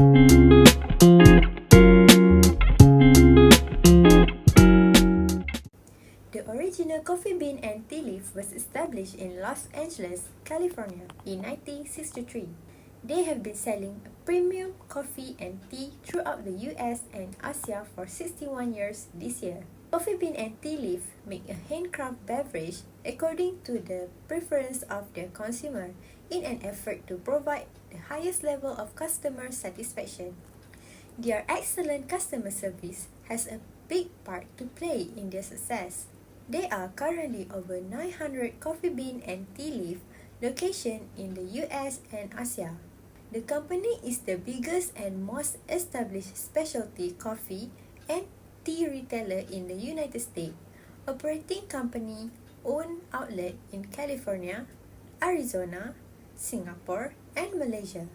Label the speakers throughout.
Speaker 1: The original Coffee Bean and Tea Leaf was established in Los Angeles, California in 1963. They have been selling premium coffee and tea throughout the US and Asia for 61 years this year. Coffee Bean and Tea Leaf make a handcraft beverage according to the preference of their consumer in an effort to provide the highest level of customer satisfaction. Their excellent customer service has a big part to play in their success. There are currently over 900 Coffee Bean and Tea Leaf locations in the US and Asia. The company is the biggest and most established specialty coffee and tea retailer in the United States, operating company-owned outlets in California, Arizona, Singapore, and Malaysia.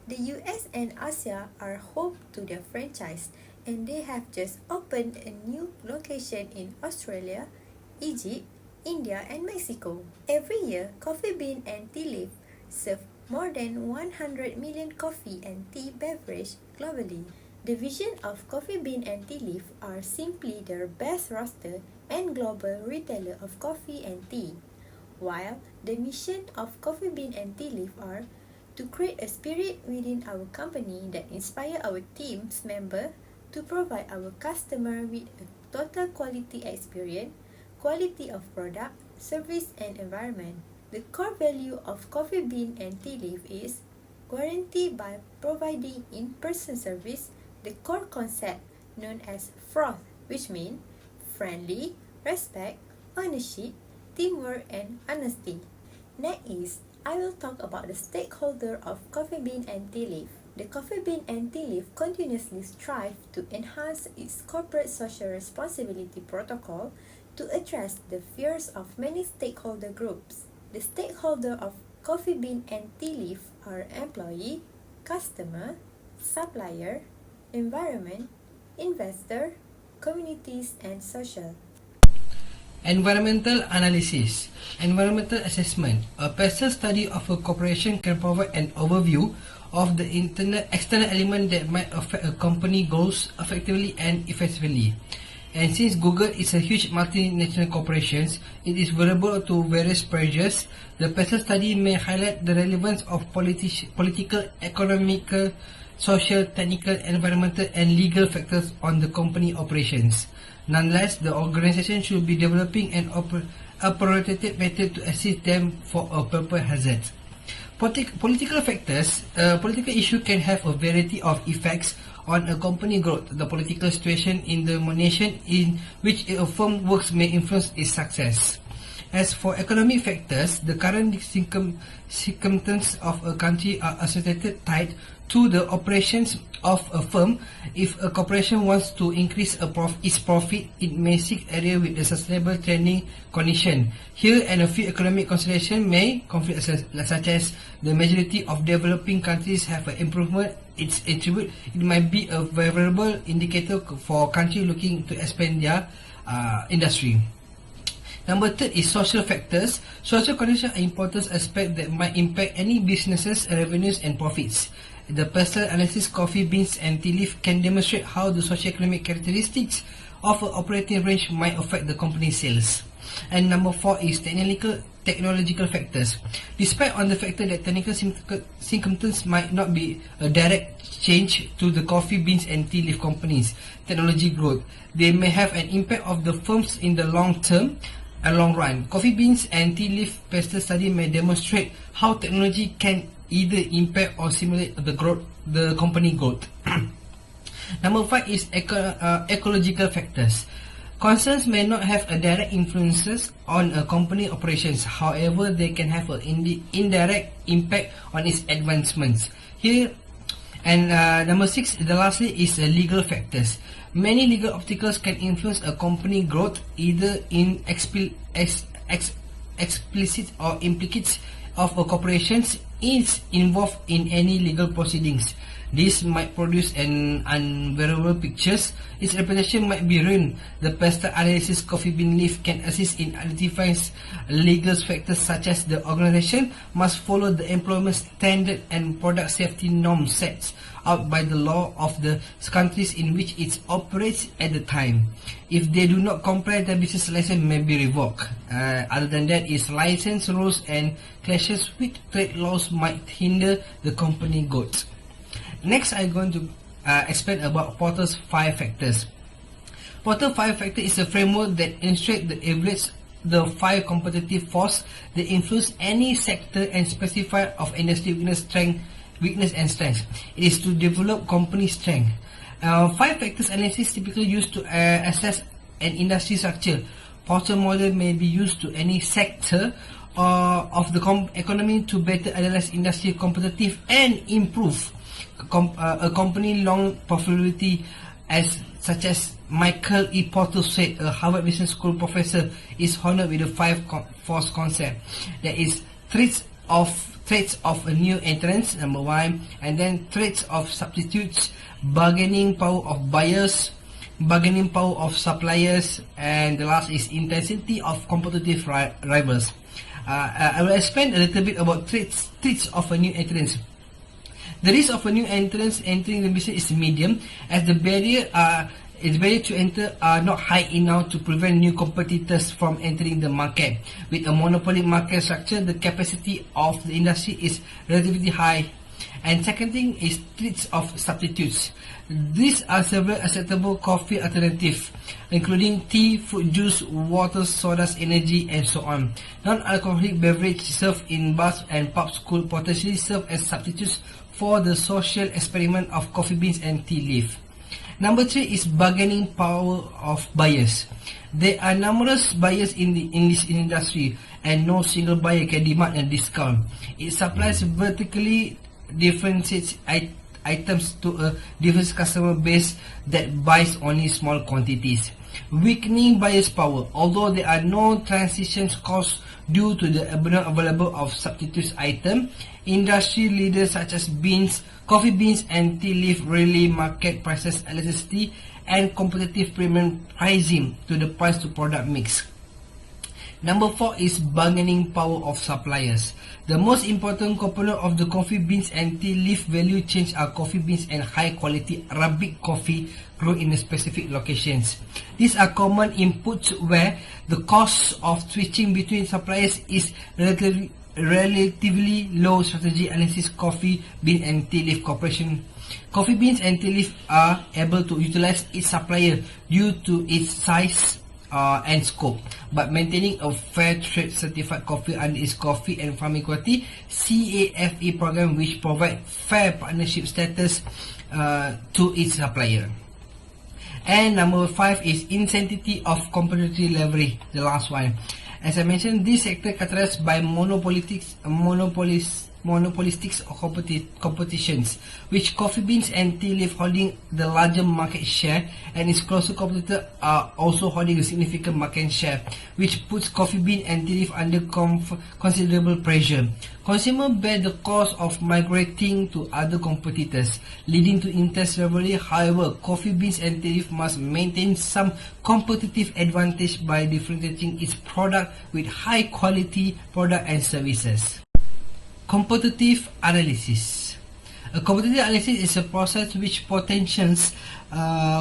Speaker 1: The US and Asia are home to their franchise, and they have just opened a new location in Australia, Egypt, India, and Mexico. Every year, Coffee Bean and Tea Leaf serve more than 100 million coffee and tea beverages globally. The vision of Coffee Bean and Tea Leaf are simply the best roaster and global retailer of coffee and tea, while the mission of Coffee Bean and Tea Leaf are to create a spirit within our company that inspire our team's member to provide our customer with a total quality experience, quality of product, service, and environment. The core value of Coffee Bean and Tea Leaf is guarantee by providing in-person service, the core concept known as FROTH, which means friendly, respect, ownership, teamwork, and honesty. Next, I will talk about the stakeholder of Coffee Bean and Tea Leaf. The Coffee Bean and Tea Leaf continuously strive to enhance its corporate social responsibility protocol to address the fears of many stakeholder groups. The stakeholder of Coffee Bean and Tea Leaf are employee, customer, supplier, environment, investor, communities, and social.
Speaker 2: Environmental analysis. Environmental assessment. A passive study of a corporation can provide an overview of the external element that might affect a company goals effectively and effectively. And since Google is a huge multinational corporation, it is vulnerable to various pressures. The passive study may highlight the relevance of political, economical, social, technical, environmental, and legal factors on the company operations. Nonetheless, the organization should be developing an appropriate method to assist them for a proper hazard. Political factors. Political issue can have a variety of effects on a company growth. The political situation in the nation in which a firm works may influence its success. As for economic factors, the current circumstances of a country are associated tied to the operations of a firm. If a corporation wants to increase its profit, it may seek area with a sustainable trending condition. Here and a few economic considerations may conflict, such as the majority of developing countries have an improvement its attribute. It might be a favorable indicator for a country looking to expand their industry. Number third is social factors. Social conditions are important aspects that might impact any businesses, revenues, and profits. The personal analysis Coffee Beans and Tea Leaf can demonstrate how the socio-economic characteristics of an operating range might affect the company's sales. And number four is technological factors. Despite on the factor that technical circumstances might not be a direct change to the Coffee Beans and Tea Leaf companies' technology growth, they may have an impact of the firms in the long term and long run. Coffee Beans and Tea Leaf passive study may demonstrate how technology can either impact or stimulate the company growth. Number five is ecological factors. Concerns may not have a direct influences on a company operations. However, they can have an indirect impact on its advancements. Here, and number six, the lastly is legal factors. Many legal obstacles can influence a company growth either in explicit or implicit of a corporation's is involved in any legal proceedings. This might produce an unbearable pictures. Its reputation might be ruined. The pester analysis coffee bean leaf can assist in identifying legal factors such as the organization must follow the employment standard and product safety norms set out by the law of the countries in which it operates at the time. If they do not comply, the business license may be revoked. Other than that, its license rules and clashes with trade laws might hinder the company growth. Next, I'm going to explain about Porter's 5 factors. Porter's 5 factor is a framework that illustrates the evaluates the 5 competitive forces that influence any sector and specify of industry weakness and strength. It is to develop company strength. 5 factors analysis typically used to assess an industry structure. Porter model may be used to any sector of the economy to better analyze industry competitive and improve a company long profitability, as such as Michael E. Porter said, a Harvard Business School professor is honored with the 5 force concept. There is threats of a new entrance, number 1, and then threats of substitutes, bargaining power of buyers, bargaining power of suppliers, and the last is intensity of competitive rivals. I will explain a little bit about threats of a new entrance. The risk of a new entrance entering the business is medium, as the barrier to enter are not high enough to prevent new competitors from entering the market. With a monopoly market structure, the capacity of the industry is relatively high. And second thing is threats of substitutes. These are several acceptable coffee alternatives, including tea, fruit juice, water, sodas, energy, and so on. Non-alcoholic beverage served in bars and pubs could potentially serve as substitutes for the social experiment of coffee beans and tea leaf. Number 3 is bargaining power of buyers. There are numerous buyers in this industry, and no single buyer can demand a discount. It supplies vertically differentiated items to a diverse customer base that buys only small quantities. Weakening buyers' power. Although there are no transition costs due to the abundant available of substitute item, industry leaders such as coffee beans and tea leaf rarely market prices elasticity and competitive premium pricing to the price to product mix. Number 4 is bargaining power of suppliers. The most important component of the coffee beans and tea leaf value chain are coffee beans and high quality Arabic coffee grown in specific locations. These are common inputs where the cost of switching between suppliers is relatively low. Strategy analysis coffee bean and tea leaf corporation. Coffee beans and tea leaf are able to utilize its supplier due to its size and scope, but maintaining a fair trade certified coffee under its Coffee and Farming Equality CAFE program, which provide fair partnership status to its supplier. And number 5 is intensity of competitive leverage, the last one. As I mentioned, this sector characterized by monopolistic competitions, which coffee beans and tea leaf holding the larger market share, and its closer competitors are also holding a significant market share, which puts coffee bean and tea leaf under considerable pressure. Consumers bear the cost of migrating to other competitors, leading to intense rivalry. However, coffee beans and tea leaf must maintain some competitive advantage by differentiating its product with high quality product and services. Competitive analysis. A competitive analysis is a process which potential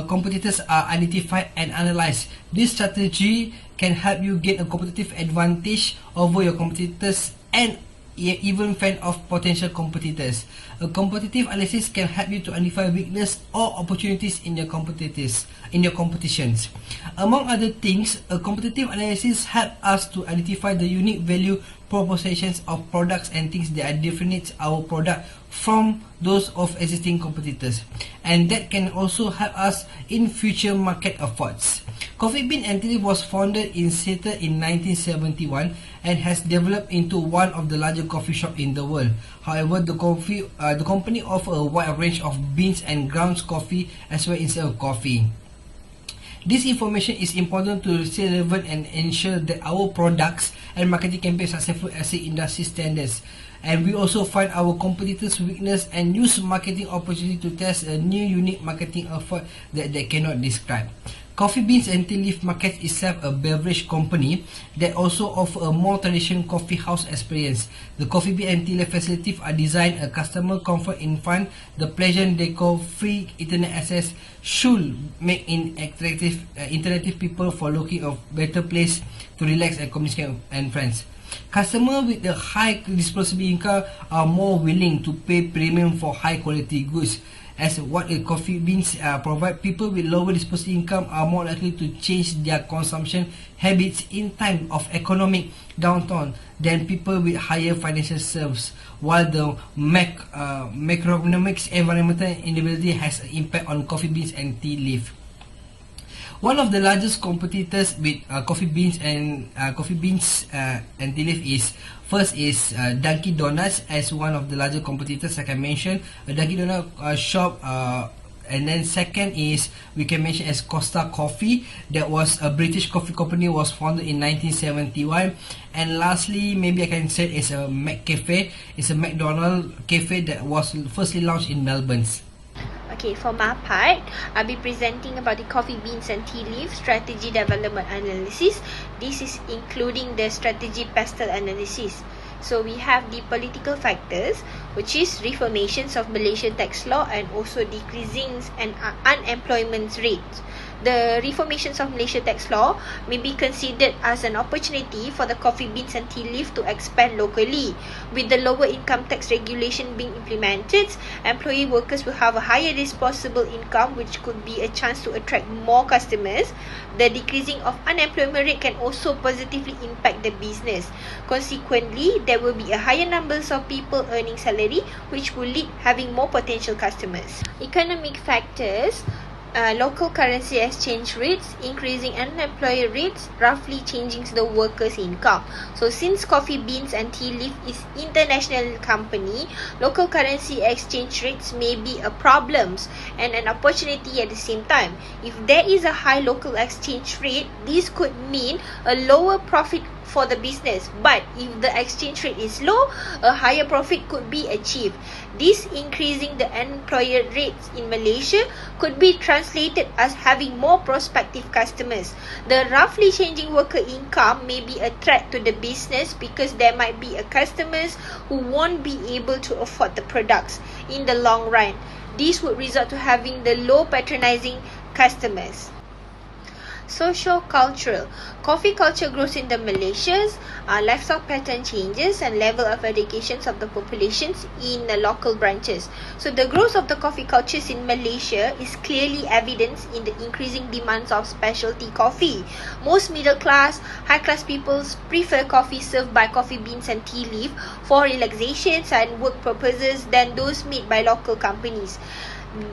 Speaker 2: competitors are identified and analyzed. This strategy can help you gain a competitive advantage over your competitors and even fend off potential competitors. A competitive analysis can help you to identify weakness or opportunities in your competitions. Among other things, a competitive analysis helps us to identify the unique value propositions of products and things that differentiate our product from those of existing competitors, and that can also help us in future market efforts. Coffee Bean and Tea was founded in Seattle in 1971 and has developed into one of the largest coffee shops in the world. However, the company offers a wide range of beans and grounds coffee as well instead of coffee. This information is important to stay relevant and ensure that our products and marketing campaigns are successful as industry standards. and we also find our competitors' weakness and use marketing opportunity to test a new unique marketing effort that they cannot describe. Coffee Beans and Tea Leaf markets itself a beverage company that also offer a more traditional coffee house experience. The Coffee Bean and Tea Leaf facilities are designed a customer comfort in fun. The pleasant decor, free internet access should make interactive people for looking a better place to relax and communicate and friends. Customers with a high disposable income are more willing to pay premium for high quality goods. As what a Coffee Beans provide, people with lower disposable income are more likely to change their consumption habits in time of economic downturn than people with higher financial serves, while the macroeconomics environmental instability has an impact on Coffee Beans and Tea Leaf. One of the largest competitors with Coffee Beans and Tea Leaf is first is Dunkin' Donuts as one of the larger competitors, like I mentioned, a Dunkin' Donuts shop. And then second is we can mention as Costa Coffee, that was a British coffee company, was founded in 1971. And lastly, maybe I can say is a McCafe. It's a McDonald's cafe that was firstly launched in Melbourne.
Speaker 3: Okay, for my part, I'll be presenting about the Coffee Beans and Tea Leaf Strategy Development Analysis. This is including the Strategy Pestle Analysis. So we have the political factors, which is reformations of Malaysian tax law and also decreasing and unemployment rates. The reformations of Malaysia tax law may be considered as an opportunity for the Coffee Beans and Tea Leaf to expand locally. With the lower income tax regulation being implemented, employee workers will have a higher disposable income, which could be a chance to attract more customers. The decreasing of unemployment rate can also positively impact the business. Consequently, there will be a higher numbers of people earning salary, which will lead having more potential customers. Economic factors, local currency exchange rates, increasing unemployment rates, roughly changing the workers' income. So since Coffee Beans and Tea Leaf is international company, local currency exchange rates may be a problem and an opportunity at the same time. If there is a high local exchange rate, this could mean a lower profit for the business, but if the exchange rate is low, a higher profit could be achieved. This increasing the employer rates in Malaysia could be translated as having more prospective customers. The roughly changing worker income may be a threat to the business because there might be a customers who won't be able to afford the products in the long run. This would result to having the low patronizing customers. Socio-cultural. Coffee culture grows in the Malaysians, lifestyle pattern changes and level of education of the populations in the local branches. So the growth of the coffee cultures in Malaysia is clearly evidenced in the increasing demands of specialty coffee. Most middle class, high class people prefer coffee served by Coffee Beans and Tea Leaf for relaxations and work purposes than those made by local companies.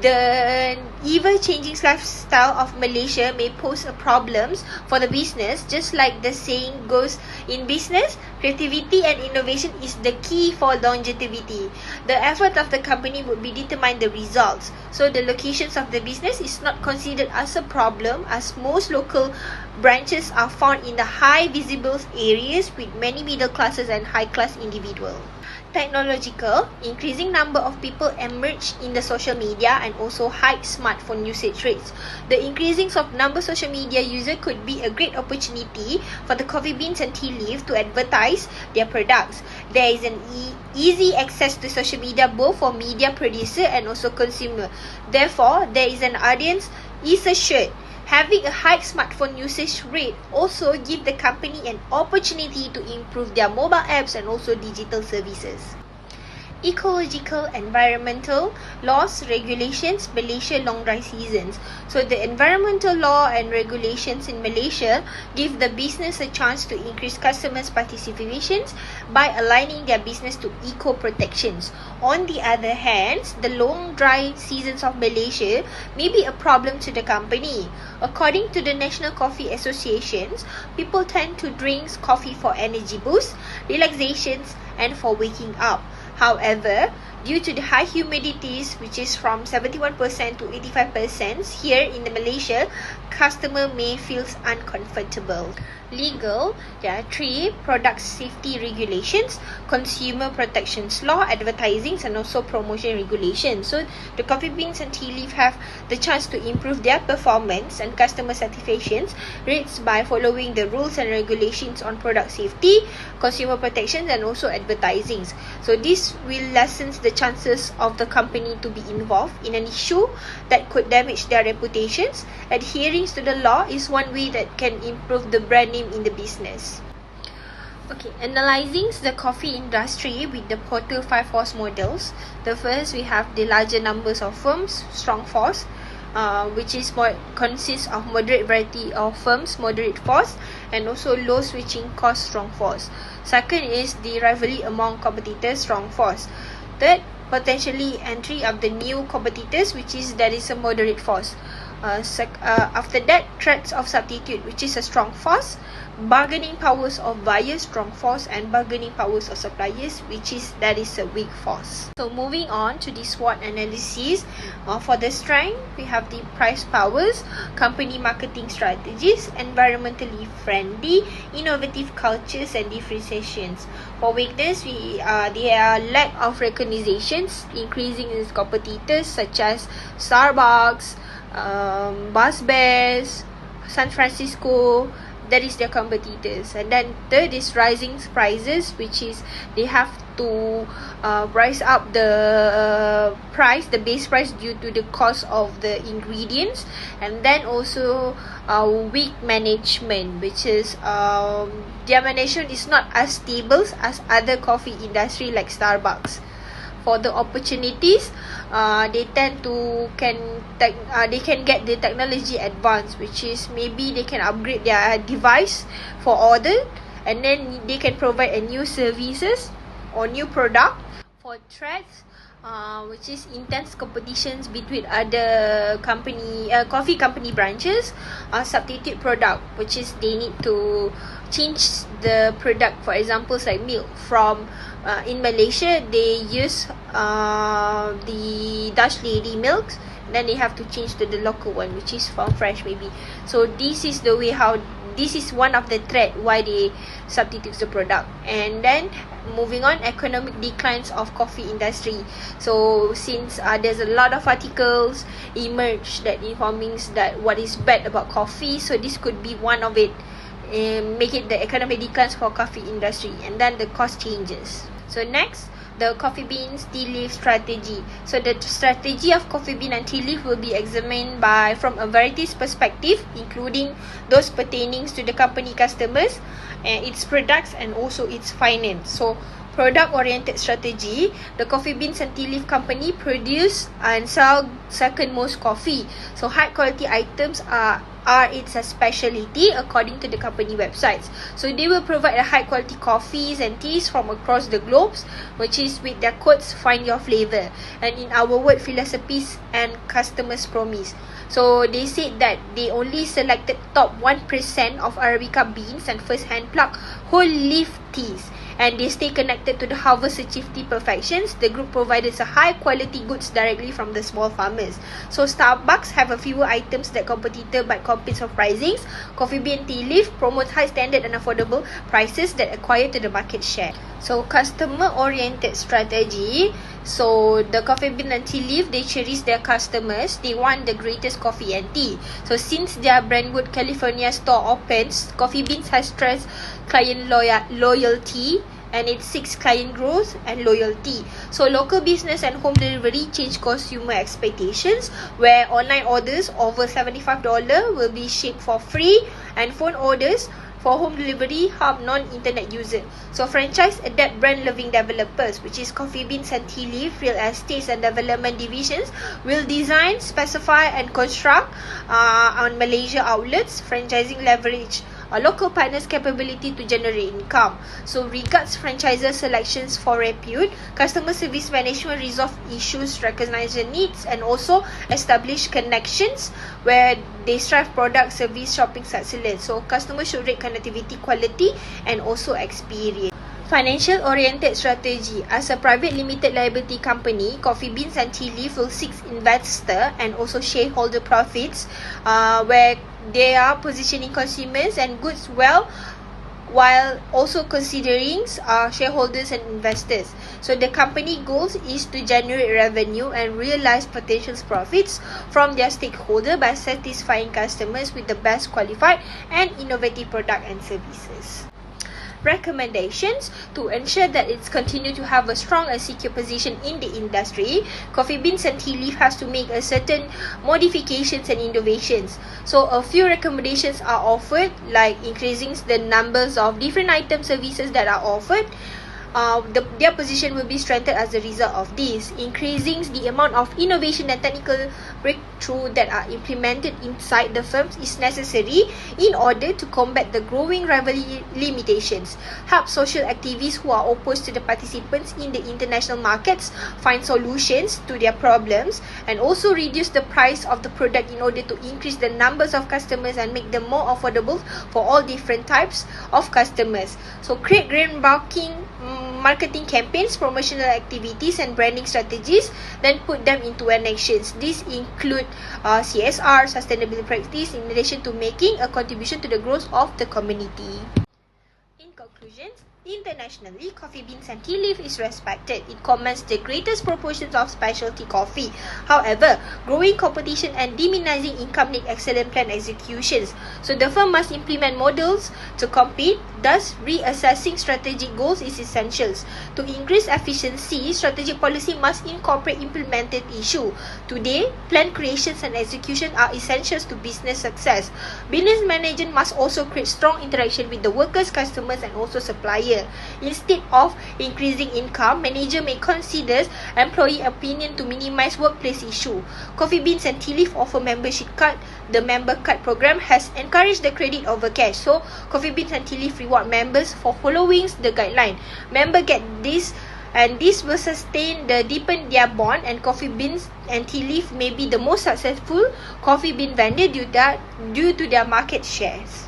Speaker 3: The ever-changing lifestyle of Malaysia may pose a problems for the business, just like the saying goes in business, creativity and innovation is the key for longevity. The effort of the company would be determine the results. So the locations of the business is not considered as a problem, as most local branches are found in the high visible areas with many middle classes and high class individuals. Technological, increasing number of people emerge in the social media and also high smartphone usage rates. The increasing of number of social media user could be a great opportunity for the Coffee Beans and Tea Leaf to advertise their products. There is an easy access to social media both for media producer and also consumer. Therefore, there is an audience is assured. Having a high smartphone usage rate also give the company an opportunity to improve their mobile apps and also digital services. Ecological, environmental laws, regulations, Malaysia long dry seasons. So the environmental law and regulations in Malaysia give the business a chance to increase customers' participations by aligning their business to eco protections. On the other hand, the long dry seasons of Malaysia may be a problem to the company. According to the National Coffee Associations, people tend to drink coffee for energy boost, relaxations, and for waking up. However, due to the high humidities, which is from 71% to 85% here in Malaysia, customer may feel uncomfortable. Legal, there are 3: product safety regulations, consumer protections law, advertising, and also promotion regulations. So the coffee beans and tea leaf have the chance to improve their performance and customer satisfaction rates by following the rules and regulations on product safety, consumer protection, and also advertising. So this will lessen the chances of the company to be involved in an issue that could damage their reputations. Adhering to the law is one way that can improve the brand name in the business. Okay, analyzing the coffee industry with the Porter 5 force models. The first, we have the larger numbers of firms, strong force, which is consists of moderate variety of firms, moderate force, and also low switching cost, strong force. Second is the rivalry among competitors, strong force. Third, potentially entry of the new competitors, which is there is a moderate force. After that, threats of substitute, which is a strong force, bargaining powers of buyers, strong force, and bargaining powers of suppliers, which is that is a weak force. So moving on to the SWOT analysis. For the strength, we have the price powers, company marketing strategies, environmentally friendly, innovative cultures, and differentiations. For weakness, there are lack of recognitions, increasing its competitors such as Starbucks, Bus Bears, San Francisco. That is their competitors. And then third is rising prices, which is they have to rise up the price, the base price, due to the cost of the ingredients. And then also weak management, which is their management is not as stable as other coffee industry like Starbucks. For the opportunities, they tend to they can get the technology advance, which is maybe they can upgrade their device for order, and then they can provide a new services or new product. For threats, which is intense competitions between other coffee company branches, substitute product, which is they need to change the product. For example, like milk from in Malaysia, they use the Dutch Lady milks, then they have to change to the local one, which is farm fresh maybe. So this is the way how this is one of the threat why they substitute the product. And then moving on, economic declines of coffee industry. So since there's a lot of articles emerged that informing that what is bad about coffee, so this could be one of it. Make it the economic declines for coffee industry, and then the cost changes. So next, the coffee beans tea leaf strategy. So the strategy of coffee bean and tea leaf will be examined from a varieties perspective, including those pertaining to the company customers and its products and also its finance. So product-oriented strategy, the coffee beans and tea leaf company produce and sell second most coffee. So high quality items are its specialty according to the company websites. So they will provide a high quality coffees and teas from across the globes, which is with their quotes, find your flavor, and in our word, philosophies and customers promise. So they said that they only selected top 1% of Arabica beans and first hand plucked whole leaf teas, and they stay connected to the harvest to achieve tea perfections. The group provides a high quality goods directly from the small farmers. So Starbucks have a fewer items that competitor but competes for pricings. Coffee bean tea leaf promotes high standard and affordable prices that acquire to the market share. So customer oriented strategy. So the coffee bean and tea leaf, they cherish their customers. They want the greatest coffee and tea. So since their Brentwood, California store opens, Coffee Beans has stressed client loyalty, and it seeks client growth and loyalty. So local business and home delivery change consumer expectations, where online orders over $75 will be shipped for free, and phone orders for home delivery harm non-internet user. So franchise adapt brand-loving developers, which is Coffee Beans and Tea Leaf Real Estates and Development Divisions, will design, specify, and construct on Malaysia outlets. Franchising leverage a local partner's capability to generate income. So regards franchiser selections for repute, customer service management resolve issues, recognize the needs, and also establish connections where they strive product, service, shopping excellence. So customers should rate connectivity, quality, and also experience. Financial-oriented strategy. As a private limited liability company, Coffee Beans and Tea Leaf will seek investor and also shareholder profits, where they are positioning consumers and goods well, while also considering shareholders and investors. So the company goals is to generate revenue and realize potential profits from their stakeholder by satisfying customers with the best qualified and innovative product and services. Recommendations to ensure that it's continue to have a strong and secure position in the industry. Coffee Beans and Tea Leaf has to make a certain modifications and innovations. So a few recommendations are offered, like increasing the numbers of different item services that are offered. Their position will be strengthened as a result of this. Increasing the amount of innovation and technical breakthrough that are implemented inside the firms is necessary in order to combat the growing rival limitations. Help social activists who are opposed to the participants in the international markets find solutions to their problems, and also reduce the price of the product in order to increase the numbers of customers and make them more affordable for all different types of customers. So create groundbreaking marketing campaigns, promotional activities and branding strategies, then put them into an actions. These include CSR, sustainability practice, in relation to making a contribution to the growth of the community. In conclusion, internationally, Coffee Beans and Tea Leaf is respected. It commands the greatest proportions of specialty coffee. However, growing competition and diminishing income need excellent plan executions. So the firm must implement models to compete. Thus, reassessing strategic goals is essential. To increase efficiency, strategic policy must incorporate implemented issue. Today, plan creations and execution are essentials to business success. Business management must also create strong interaction with the workers, customers and also suppliers. Instead of increasing income, manager may consider employee opinion to minimize workplace issue. Coffee Beans and Tea Leaf offer membership card. The member card program has encouraged the credit over cash. So, Coffee Beans and Tea Leaf reward members for following the guideline. Member get this, and this will sustain the deepen their bond, and Coffee Beans and Tea Leaf may be the most successful coffee bean vendor due to their market shares.